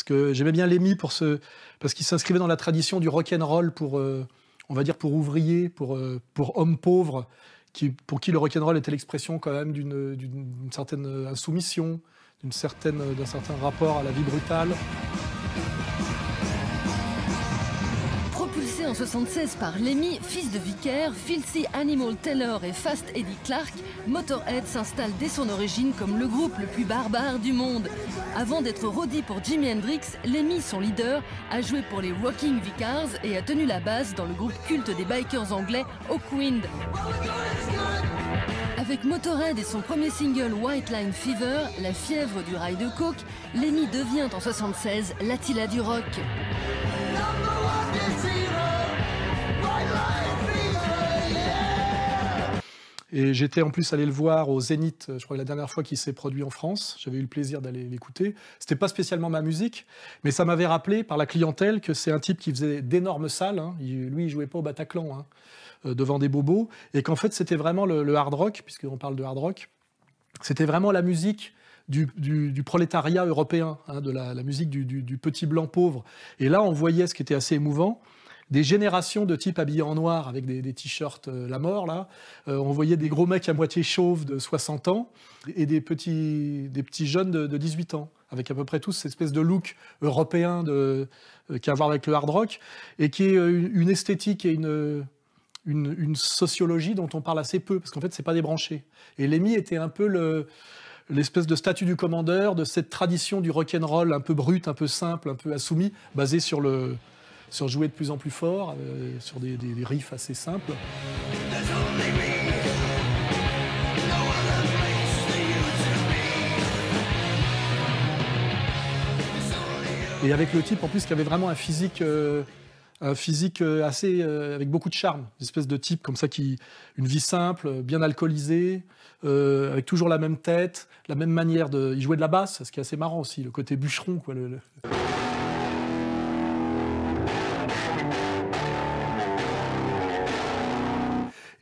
parce que j'aimais bien Lemmy parce qu'il s'inscrivait dans la tradition du rock'n'roll pour, on va dire, pour ouvriers, pour hommes pauvres, pour qui le rock'n'roll était l'expression quand même d'une certaine insoumission, d'un certain rapport à la vie brutale. Propulsé en 76 par Lemmy, fils de vicaire, Filthy Animal Taylor et Fast Eddie Clarke, Motorhead s'installe dès son origine comme le groupe le plus barbare du monde. Avant d'être roadie pour Jimi Hendrix, Lemmy, son leader, a joué pour les Rocking Vicars et a tenu la basse dans le groupe culte des bikers anglais Hawkwind. Avec Motorhead et son premier single White Line Fever, la fièvre du rail de coke, Lemmy devient en 76 l'Attila du rock. Et j'étais en plus allé le voir au Zénith, je crois que la dernière fois qu'il s'est produit en France. J'avais eu le plaisir d'aller l'écouter. C'était pas spécialement ma musique, mais ça m'avait rappelé par la clientèle que c'est un type qui faisait d'énormes salles. Hein. Lui, il jouait pas au Bataclan, hein, devant des bobos, et qu'en fait c'était vraiment le hard rock, puisqu'on parle de hard rock. C'était vraiment la musique du prolétariat européen, hein, de la musique du petit blanc pauvre. Et là, on voyait ce qui était assez émouvant. Des générations de types habillés en noir avec des t-shirts la mort, là. On voyait des gros mecs à moitié chauves de 60 ans et des petits jeunes de 18 ans, avec à peu près tous cette espèce de look européen qui a à voir avec le hard rock, et qui est une esthétique et une sociologie dont on parle assez peu, parce qu'en fait, c'est pas débranché. Et Lemmy était un peu l'espèce de statut du commandeur, de cette tradition du rock'n'roll un peu brut, un peu simple, un peu assoumis, basé sur jouer de plus en plus fort, sur des riffs assez simples. Et avec le type en plus qui avait vraiment un physique assez avec beaucoup de charme, une espèce de type comme ça une vie simple, bien alcoolisé, avec toujours la même tête, la même manière il jouait de la basse, ce qui est assez marrant aussi, le côté bûcheron, quoi.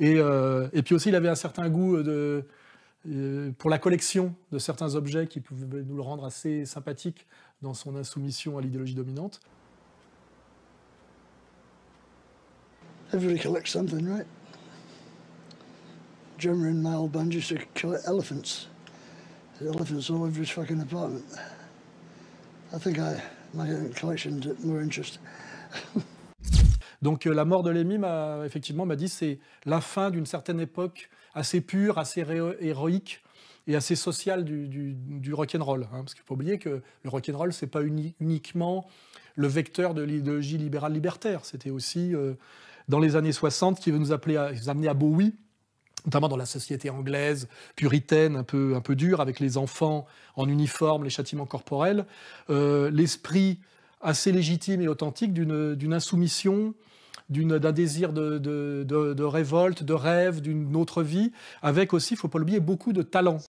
Et puis aussi, il avait un certain goût pour la collection de certains objets qui pouvaient nous le rendre assez sympathique dans son insoumission à l'idéologie dominante. Everybody collects something, right? Drummer in my old band used to collect elephants. There's elephants all over his fucking apartment. I think my collection is more interesting. Donc la mort de Lemmy m'a dit c'est la fin d'une certaine époque assez pure, assez héroïque et assez sociale du rock'n'roll. Hein, parce qu'il ne faut pas oublier que le rock'n'roll, ce n'est pas uniquement le vecteur de l'idéologie libérale libertaire. C'était aussi, dans les années 60, qui veut nous amener à Bowie, notamment dans la société anglaise, puritaine, un peu dure, avec les enfants en uniforme, les châtiments corporels, l'esprit assez légitime et authentique d'une insoumission, d'un désir de révolte, de rêve, d'une autre vie, avec aussi, il ne faut pas l'oublier, beaucoup de talent.